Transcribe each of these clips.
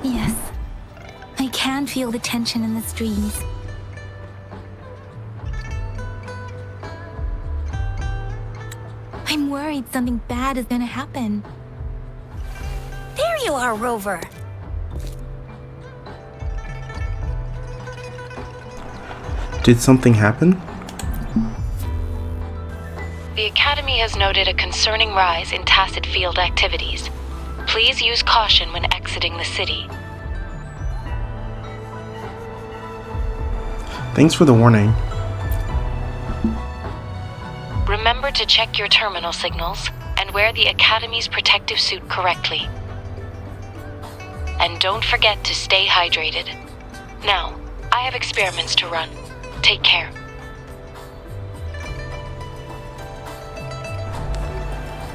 Yes. I can feel the tension in the streams. I'm worried something bad is gonna happen. There you are, Rover. Did something happen? The Academy has noted a concerning rise in tacit field activities. Please use caution when exiting the city. Thanks for the warning. Remember to check your terminal signals and wear the Academy's protective suit correctly. And don't forget to stay hydrated. Now, I have experiments to run. Take care.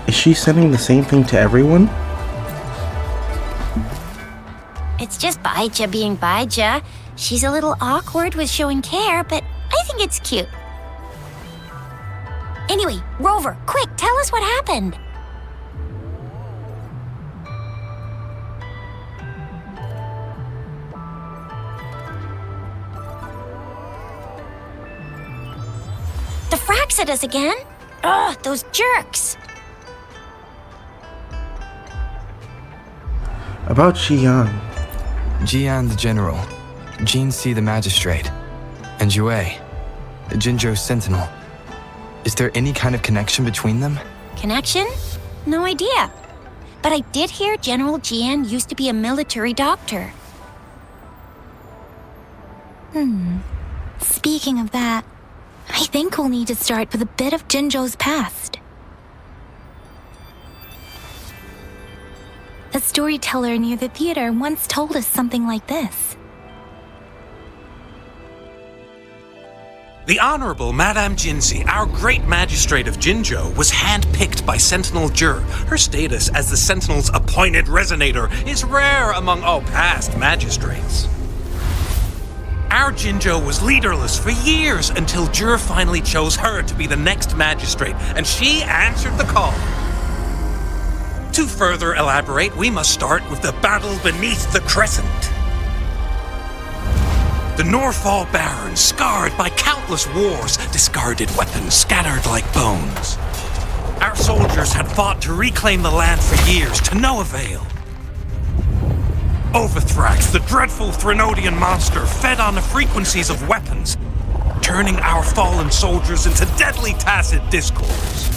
Is she sending the same thing to everyone? It's just Baija being Baija. She's a little awkward with showing care, but I think it's cute. Anyway, Rover, quick, tell us what happened. The frags at us again? Ugh, those jerks. About Xi'an. Jian the General, Jin Si the Magistrate, and Jue, the Jinzhou Sentinel. Is there any kind of connection between them? Connection? No idea. But I did hear General Jian used to be a military doctor. Speaking of that, I think we'll need to start with a bit of Jinzhou's past. A storyteller near the theater once told us something like this. The Honorable Madame Jinzi, our great magistrate of Jinzhou, was handpicked by Sentinel Jur. Her status as the Sentinel's appointed resonator is rare among all past magistrates. Our Jinzhou was leaderless for years until Jur finally chose her to be the next magistrate, and she answered the call. To further elaborate, we must start with the battle beneath the Crescent. The Norfall Barons, scarred by countless wars, discarded weapons scattered like bones. Our soldiers had fought to reclaim the land for years, to no avail. Overthrax, the dreadful Threnodian monster, fed on the frequencies of weapons, turning our fallen soldiers into deadly tacit discords.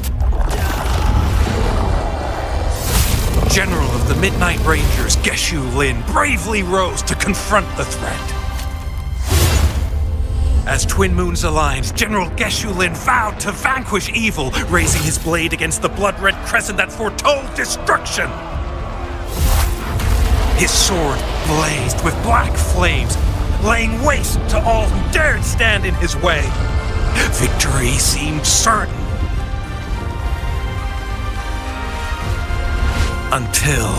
General of the Midnight Rangers, Geshu Lin, bravely rose to confront the threat. As twin moons aligned, General Geshu Lin vowed to vanquish evil, raising his blade against the blood-red crescent that foretold destruction. His sword blazed with black flames, laying waste to all who dared stand in his way. Victory seemed certain. Until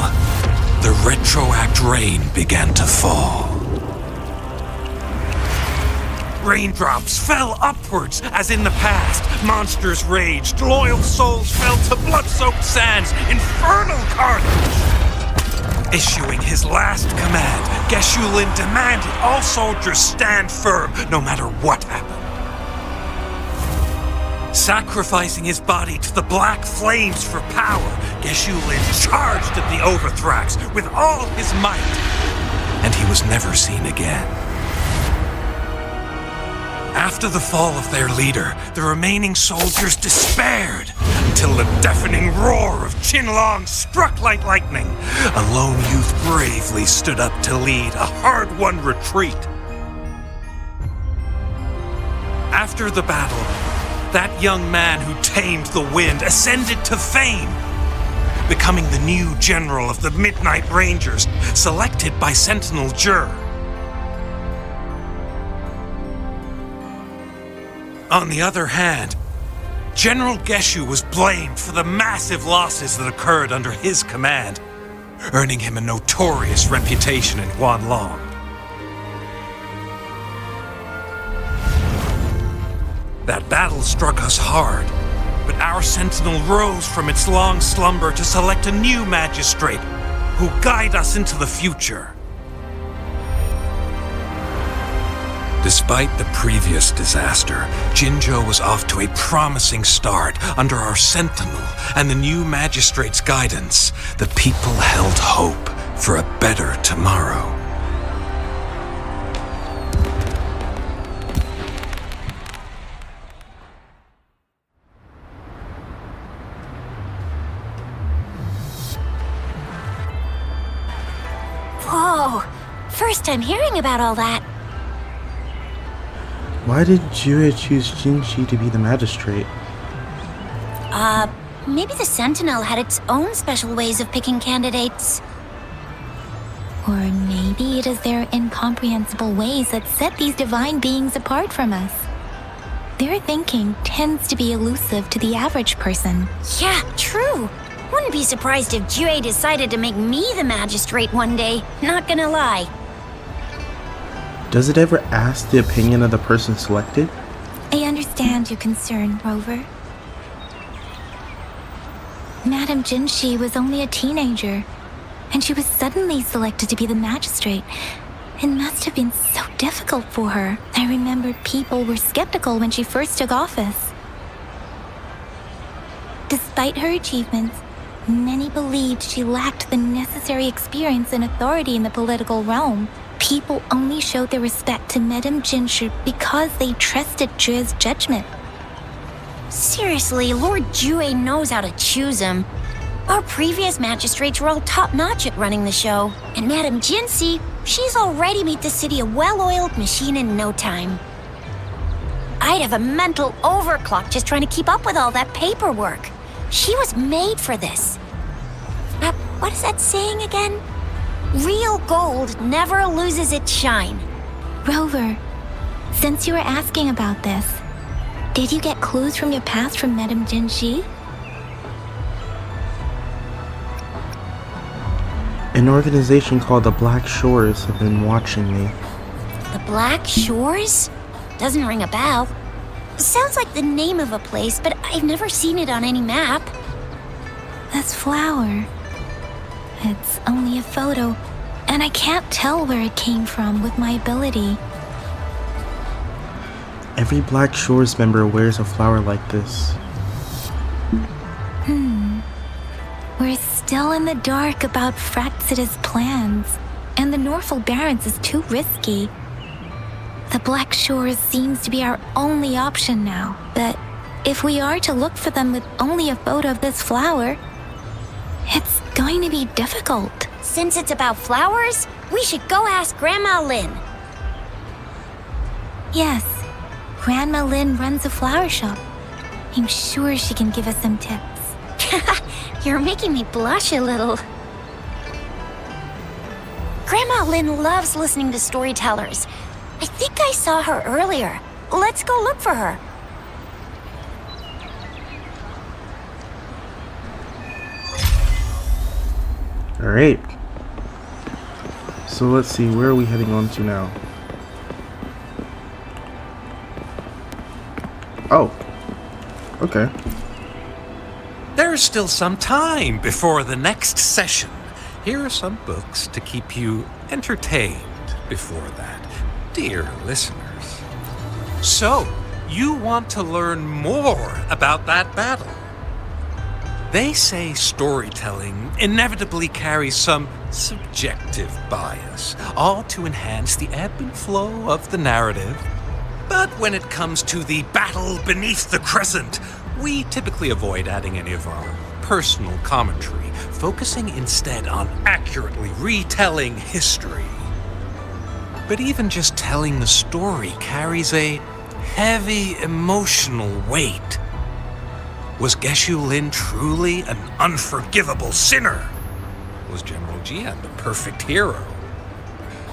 the retroact rain began to fall. Raindrops fell upwards as in the past. Monsters raged, loyal souls fell to blood-soaked sands, infernal carnage. Issuing his last command, Geshu Lin demanded all soldiers stand firm, no matter what happened. Sacrificing his body to the black flames for power, Geshu Lin charged at the Overthrax with all his might, and he was never seen again. After the fall of their leader, the remaining soldiers despaired, until the deafening roar of Qinlong struck like lightning. A lone youth bravely stood up to lead a hard-won retreat. After the battle, that young man who tamed the wind ascended to fame, becoming the new general of the Midnight Rangers, selected by Sentinel Jur. On the other hand, General Geshu was blamed for the massive losses that occurred under his command, earning him a notorious reputation in Guanlong. That battle struck us hard, but our sentinel rose from its long slumber to select a new magistrate who'll guide us into the future. Despite the previous disaster, Jinzhou was off to a promising start under our Sentinel and the new Magistrate's guidance. The people held hope for a better tomorrow. Whoa! First time hearing about all that. Why did Jue choose Jinxi to be the magistrate? Maybe the Sentinel had its own special ways of picking candidates. Or maybe it is their incomprehensible ways that set these divine beings apart from us. Their thinking tends to be elusive to the average person. Yeah, true. Wouldn't be surprised if Jue decided to make me the magistrate one day. Not gonna lie. Does it ever ask the opinion of the person selected? I understand your concern, Rover. Madame Jinxi was only a teenager, and she was suddenly selected to be the magistrate. It must have been so difficult for her. I remember people were skeptical when she first took office. Despite her achievements, many believed she lacked the necessary experience and authority in the political realm. People only showed their respect to Madame Jinxi because they trusted Jue's judgment. Seriously, Lord Jue knows how to choose him. Our previous magistrates were all top-notch at running the show. And Madame Jinxi, she's already made the city a well-oiled machine in no time. I'd have a mental overclock just trying to keep up with all that paperwork. She was made for this. What is that saying again? Real gold never loses its shine. Rover, since you were asking about this, did you get clues from your past from Madame Jinxi? An organization called the Black Shores have been watching me. The Black Shores? Doesn't ring a bell. Sounds like the name of a place, but I've never seen it on any map. This flower. It's only a photo, and I can't tell where it came from with my ability. Every Black Shores member wears a flower like this. We're still in the dark about Fraxidus' plans, and the Norfolk Barrens is too risky. The Black Shores seems to be our only option now, but if we are to look for them with only a photo of this flower, it's going to be difficult. Since it's about flowers, we should go ask Grandma Lynn. Yes, Grandma Lynn runs a flower shop. I'm sure she can give us some tips. You're making me blush a little. Grandma Lynn loves listening to storytellers. I think I saw her earlier. Let's go look for her. Alright. So let's see, where are we heading on to now? Oh. Okay. There is still some time before the next session. Here are some books to keep you entertained before that, dear listeners. So, you want to learn more about that battle? They say storytelling inevitably carries some subjective bias, all to enhance the ebb and flow of the narrative. But when it comes to the battle beneath the crescent, we typically avoid adding any of our personal commentary, focusing instead on accurately retelling history. But even just telling the story carries a heavy emotional weight. Was Geshu Lin truly an unforgivable sinner? Was General Jian the perfect hero?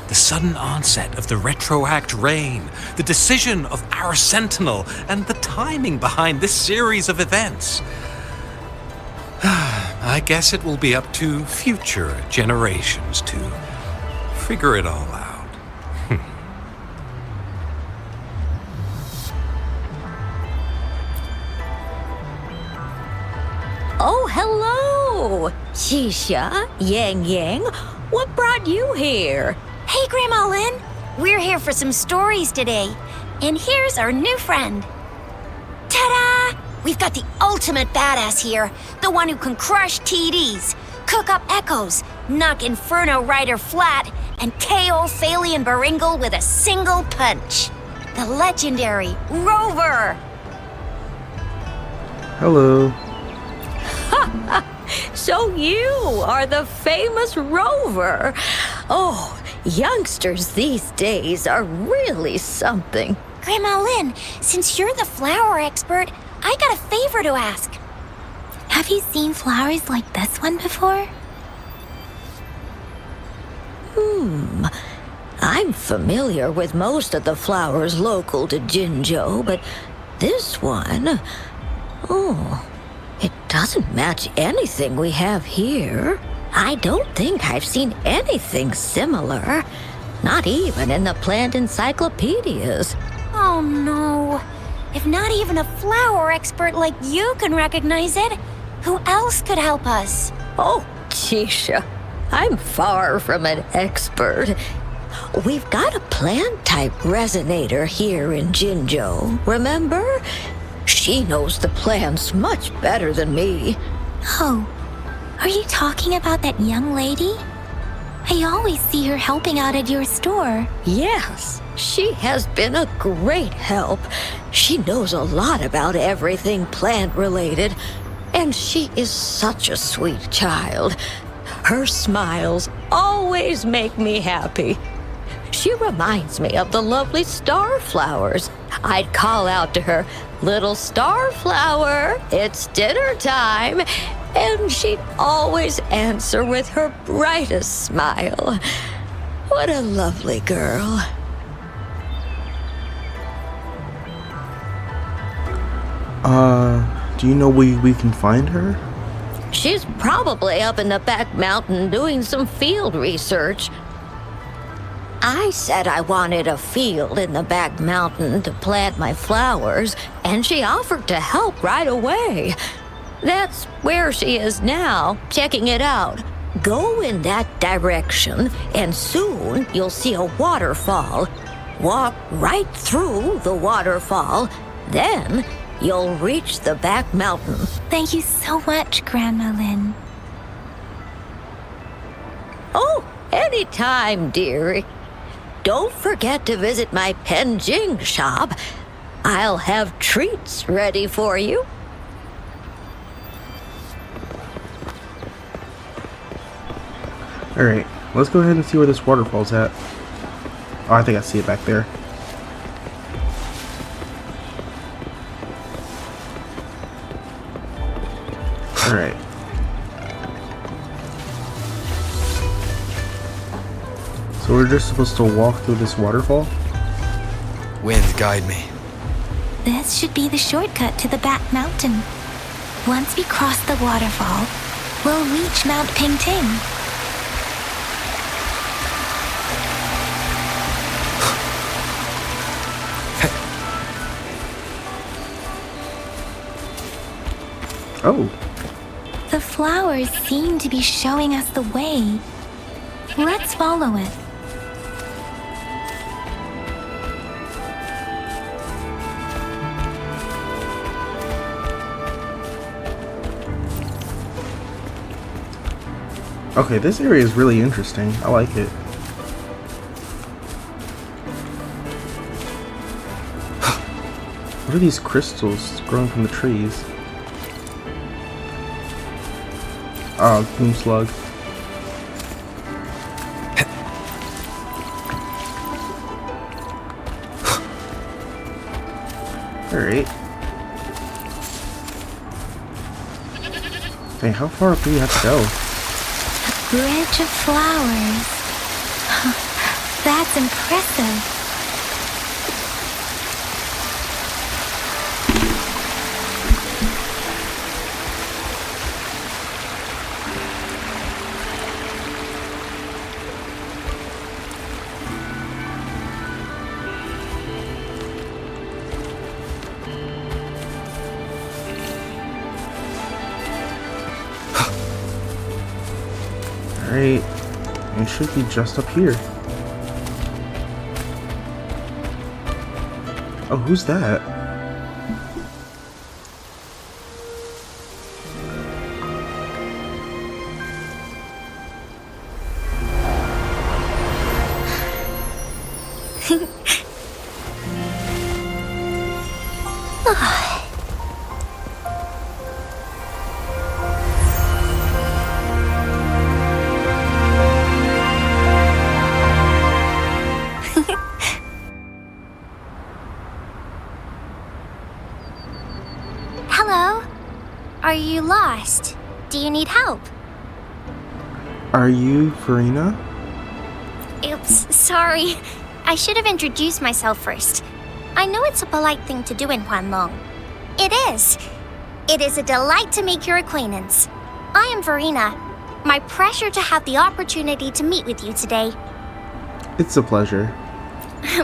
The sudden onset of the Retroact reign, the decision of our Sentinel, and the timing behind this series of events. I guess it will be up to future generations to figure it all out. Oh, hello! Shisha, Yang Yang, what brought you here? Hey, Grandma Lynn. We're here for some stories today. And here's our new friend. Ta-da! We've got the ultimate badass here. The one who can crush TDs, cook up echoes, knock Inferno Rider flat, and KO Phalian Baringle with a single punch. The legendary Rover! Hello. So you are the famous Rover. Oh, youngsters these days are really something. Grandma Lynn, since you're the flower expert, I got a favor to ask. Have you seen flowers like this one before? I'm familiar with most of the flowers local to Jinzhou, but this one, it doesn't match anything we have here. I don't think I've seen anything similar, not even in the plant encyclopedias. Oh no. If not even a flower expert like you can recognize it, who else could help us? Oh, Tisha, I'm far from an expert. We've got a plant-type resonator here in Jinzhou, remember? She knows the plants much better than me. Oh, are you talking about that young lady? I always see her helping out at your store. Yes, she has been a great help. She knows a lot about everything plant-related, and she is such a sweet child. Her smiles always make me happy. She reminds me of the lovely starflowers. I'd call out to her, "Little starflower, it's dinner time," and she'd always answer with her brightest smile. What a lovely girl. Do you know where we can find her? She's probably up in the back mountain doing some field research. I said I wanted a field in the back mountain to plant my flowers, and she offered to help right away. That's where she is now, checking it out. Go in that direction, and soon you'll see a waterfall. Walk right through the waterfall, then you'll reach the back mountain. Thank you so much, Grandma Lynn. Oh, anytime, dearie. Don't forget to visit my Penjing shop. I'll have treats ready for you. Alright, let's go ahead and see where this waterfall's at. Oh, I think I see it back there. Alright. So we're just supposed to walk through this waterfall? Wind, guide me. This should be the shortcut to the back mountain. Once we cross the waterfall, we'll reach Mount Pingting. Oh, The flowers seem to be showing us the way. Let's follow it. okay, this area is really interesting. I like it. What are these crystals growing from the trees? Oh, boom slug. Alright. Hey, how far up do we have to go? Bridge of flowers. That's impressive. Alright. It should be just up here. Oh, who's that? Hello? Are you lost? Do you need help? Are you Farina? Oops, sorry. I should have introduced myself first. I know it's a polite thing to do in Huanlong. It is. It is a delight to make your acquaintance. I am Verena. My pleasure to have the opportunity to meet with you today. It's a pleasure.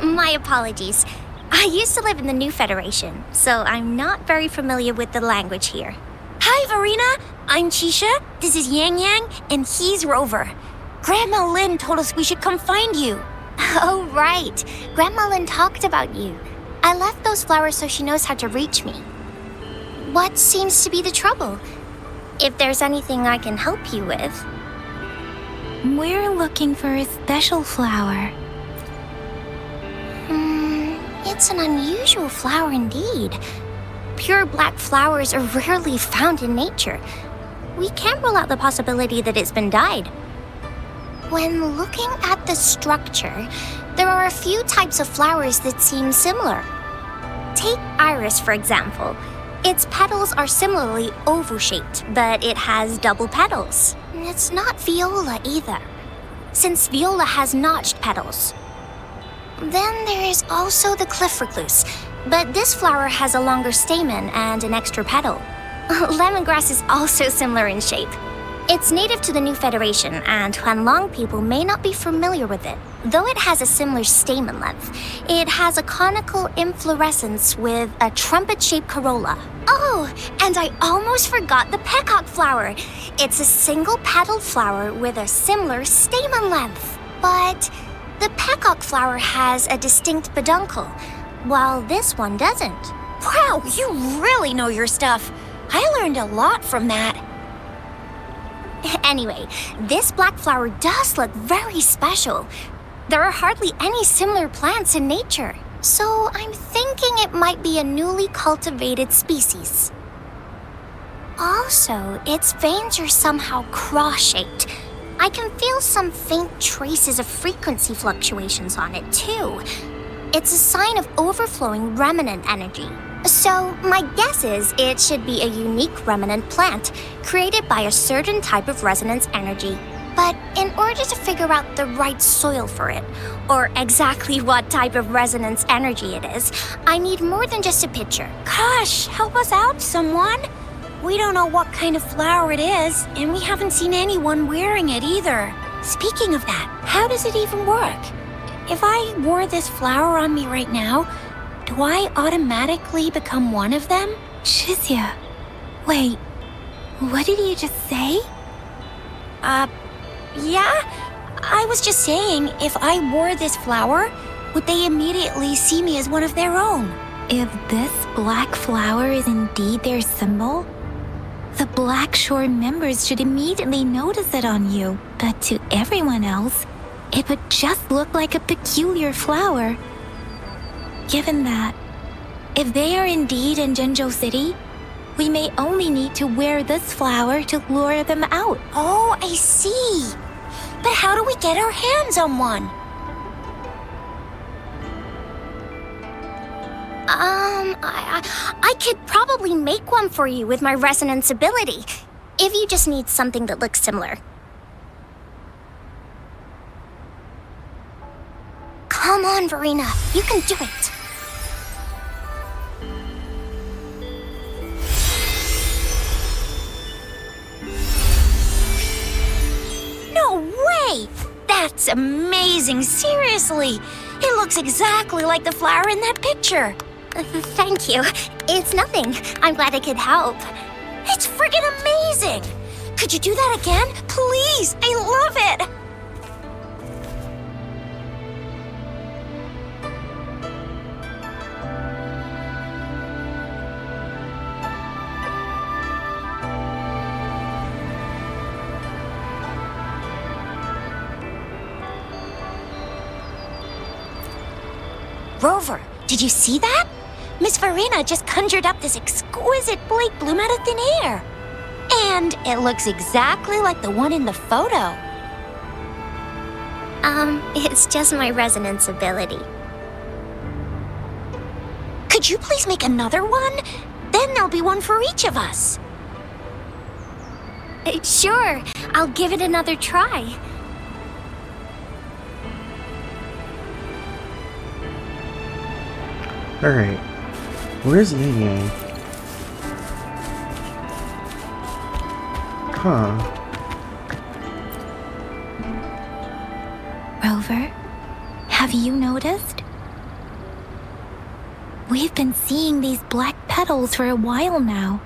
My apologies. I used to live in the New Federation, so I'm not very familiar with the language here. Hi, Verena. I'm Chisha. This is Yang Yang, and he's Rover. Grandma Lynn told us we should come find you. Oh, right. Grandma Lynn talked about you. I left those flowers so she knows how to reach me. What seems to be the trouble? If there's anything I can help you with. We're looking for a special flower. It's an unusual flower indeed. Pure black flowers are rarely found in nature. We can't rule out the possibility that it's been dyed. When looking at the structure, there are a few types of flowers that seem similar. Take iris, for example. Its petals are similarly oval-shaped, but it has double petals. It's not viola either, since viola has notched petals. Then there is also the cliff recluse, but this flower has a longer stamen and an extra petal. Lemongrass is also similar in shape. It's native to the New Federation, and Huanlong people may not be familiar with it. Though it has a similar stamen length, it has a conical inflorescence with a trumpet-shaped corolla. Oh, and I almost forgot the peacock flower. It's a single-petaled flower with a similar stamen length. But the peacock flower has a distinct peduncle, while this one doesn't. Wow, you really know your stuff. I learned a lot from that. Anyway, this black flower does look very special. There are hardly any similar plants in nature, so I'm thinking it might be a newly cultivated species. Also, its veins are somehow cross-shaped. I can feel some faint traces of frequency fluctuations on it, too. It's a sign of overflowing remnant energy. So, my guess is it should be a unique remnant plant, created by a certain type of resonance energy. But in order to figure out the right soil for it, or exactly what type of resonance energy it is, I need more than just a picture. Gosh, help us out, someone! We don't know what kind of flower it is, and we haven't seen anyone wearing it either. Speaking of that, how does it even work? If I wore this flower on me right now, do I automatically become one of them? Shizia, wait, what did you just say? Yeah? I was just saying, if I wore this flower, would they immediately see me as one of their own? If this black flower is indeed their symbol, the Black Shore members should immediately notice it on you. But to everyone else, it would just look like a peculiar flower. Given that, if they are indeed in Jinzhou City, we may only need to wear this flower to lure them out. Oh, I see. But how do we get our hands on one? I could probably make one for you with my resonance ability, if you just need something that looks similar. Come on, Verena, you can do it. No way! That's amazing, seriously! It looks exactly like the flower in that picture. Thank you. It's nothing. I'm glad I could help. It's friggin' amazing! Could you do that again? Please! I love it! Rover, did you see that? Miss Verena just conjured up this exquisite Blake bloom out of thin air. And it looks exactly like the one in the photo. It's just my resonance ability. Could you please make another one? Then there'll be one for each of us. Sure, I'll give it another try. Alright. Where's Yang Yang? Huh. Rover, have you noticed? We've been seeing these black petals for a while now.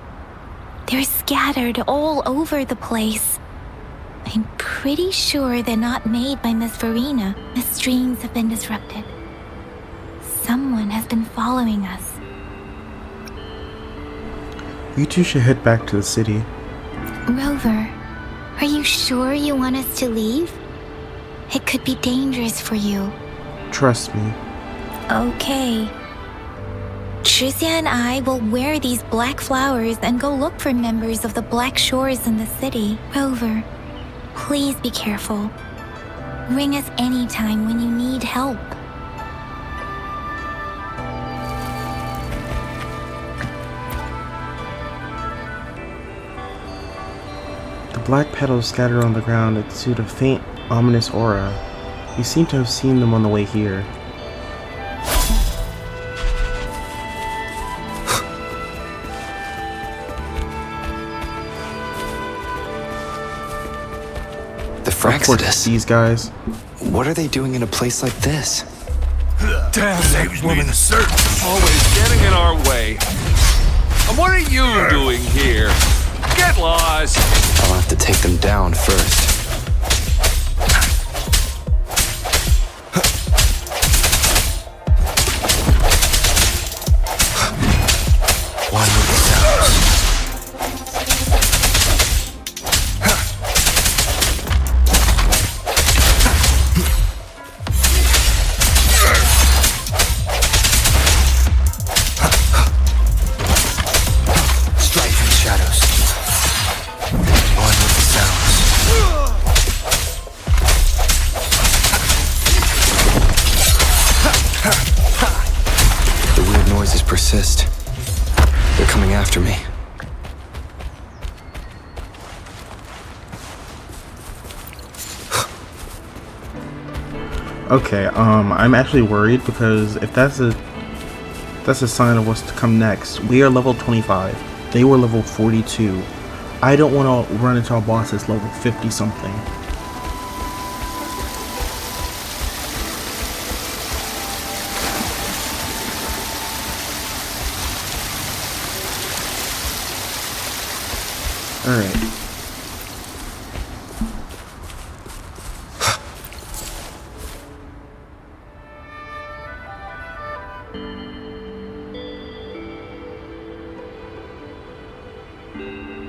They're scattered all over the place. I'm pretty sure they're not made by Miss Verena. The streams have been disrupted. Someone has been following us. You two should head back to the city. Rover, are you sure you want us to leave? It could be dangerous for you. Trust me. Okay. Tricia and I will wear these black flowers and go look for members of the Black Shores in the city. Rover, please be careful. Ring us anytime when you need help. The black petals scattered on the ground exude a faint, ominous aura. You seem to have seen them on the way here. The Of course, Fraxidus. these guys. What are they doing in a place like this? Damn that woman. Always getting in our way. And what are you doing here? Get lost! I'll have to take them down first. One with the sounds. Striking shadows. One with the sounds. The weird noises persist. They're coming after me. Okay, I'm actually worried because if that's a sign of what's to come next. We are level 25. They were level 42. I don't want to run into a boss that's level 50 something. Alright.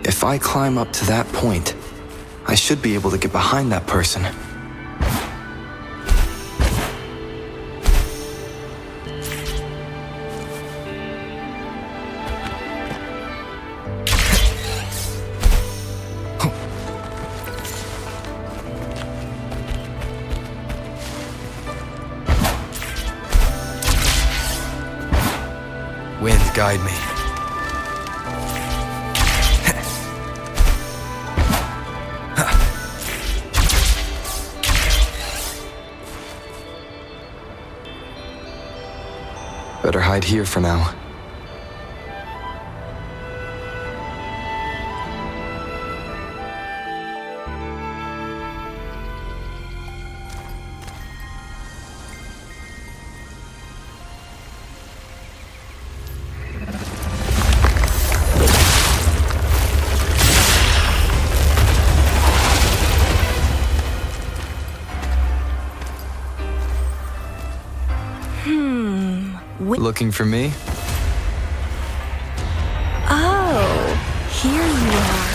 If I climb up to that point, I should be able to get behind that person. Wind, guide me. Better hide here for now. Looking for me? Oh, here you are.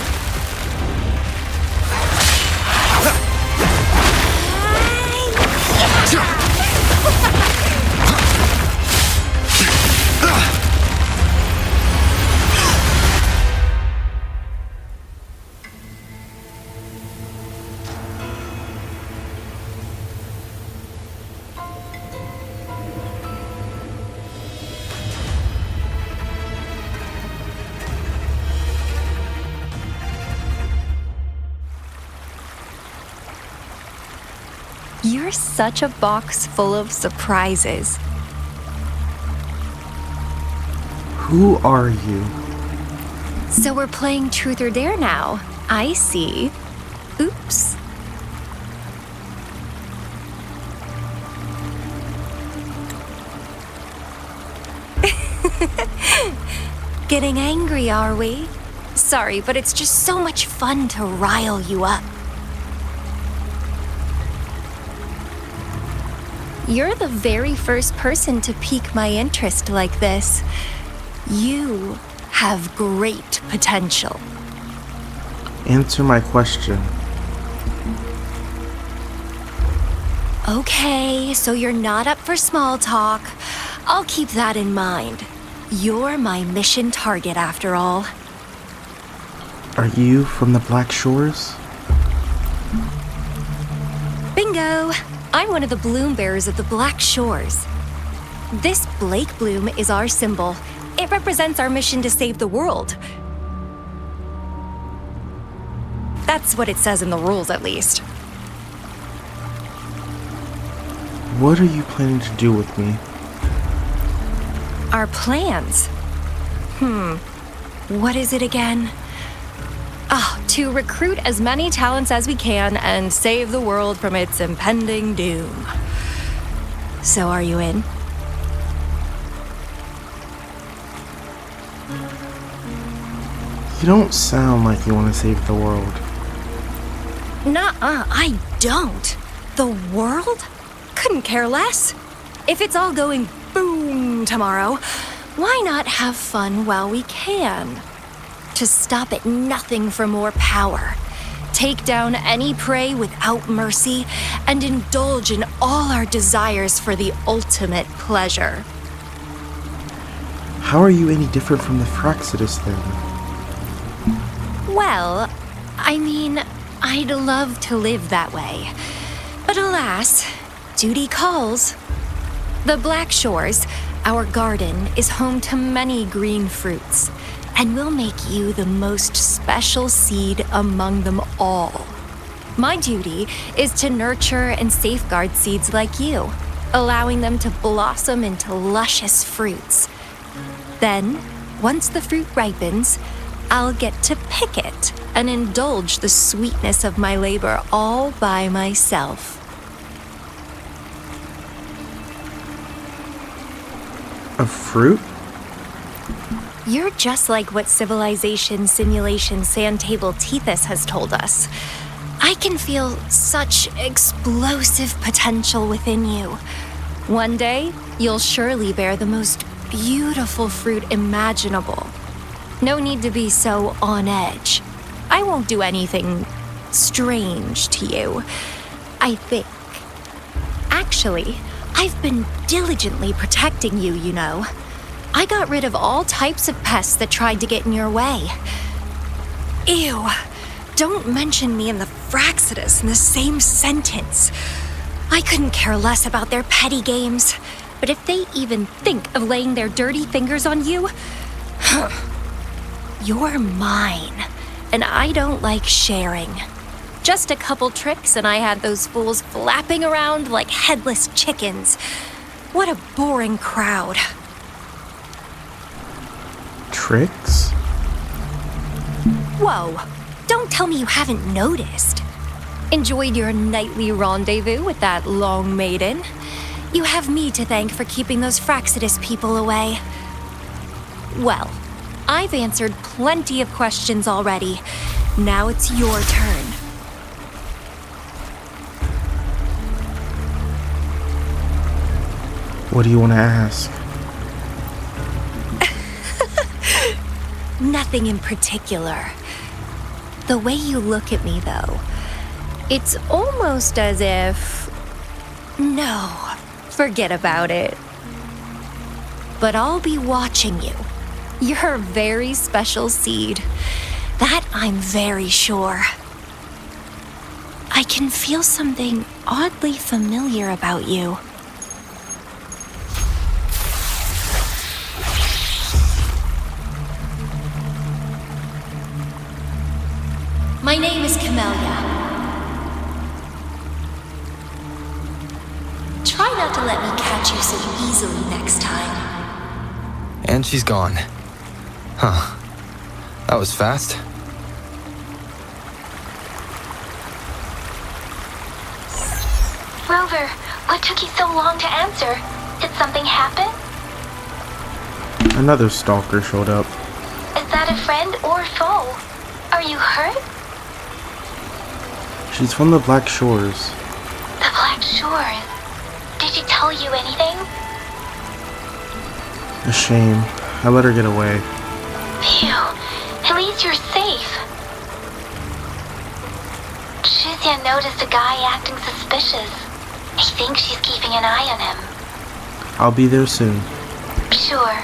You're such a box full of surprises. Who are you? So we're playing Truth or Dare now. I see. Oops. Getting angry, are we? Sorry, but it's just so much fun to rile you up. You're the very first person to pique my interest like this. You have great potential. Answer my question. Okay, so you're not up for small talk. I'll keep that in mind. You're my mission target after all. Are you from the Black Shores? Bingo! I'm one of the bloom bearers of the Black Shores. This Blake bloom is our symbol. It represents our mission to save the world. That's what it says in the rules, at least. What are you planning to do with me? Our plans? What is it again? To recruit as many talents as we can and save the world from its impending doom. So are you in? You don't sound like you want to save the world. Nuh-uh, I don't. The world? Couldn't care less. If it's all going boom tomorrow, why not have fun while we can? To stop at nothing for more power, take down any prey without mercy, and indulge in all our desires for the ultimate pleasure. How are you any different from the Fraxidus then? Well, I mean, I'd love to live that way. But alas, duty calls. The Black Shores, our garden, is home to many green fruits, and we'll make you the most special seed among them all. My duty is to nurture and safeguard seeds like you, allowing them to blossom into luscious fruits. Then, once the fruit ripens, I'll get to pick it and indulge the sweetness of my labor all by myself. A fruit? You're just like what Civilization Simulation Sand Table Tethys has told us. I can feel such explosive potential within you. One day, you'll surely bear the most beautiful fruit imaginable. No need to be so on edge. I won't do anything strange to you, I think. Actually, I've been diligently protecting you, you know. I got rid of all types of pests that tried to get in your way. Ew, don't mention me and the Fraxidus in the same sentence. I couldn't care less about their petty games, but if they even think of laying their dirty fingers on you, you're mine, and I don't like sharing. Just a couple tricks and I had those fools flapping around like headless chickens. What a boring crowd. Tricks? Whoa, don't tell me you haven't noticed. Enjoyed your nightly rendezvous with that long maiden? You have me to thank for keeping those Fraxidus people away. Well, I've answered plenty of questions already. Now it's your turn. What do you want to ask? Nothing in particular. The way you look at me, though, it's almost as if... No, forget about it. But I'll be watching you. You're a very special seed. That I'm very sure. I can feel something oddly familiar about you. My name is Camellia. Try not to let me catch you so easily next time. And she's gone. Huh. That was fast. Rover, what took you so long to answer? Did something happen? Another stalker showed up. Is that a friend or foe? Are you hurt? She's from the Black Shores. The Black Shores. Did she tell you anything? A shame. I let her get away. Phew. At least you're safe. Shixian noticed a guy acting suspicious. I think she's keeping an eye on him. I'll be there soon. Sure.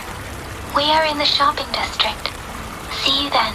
We are in the shopping district. See you then.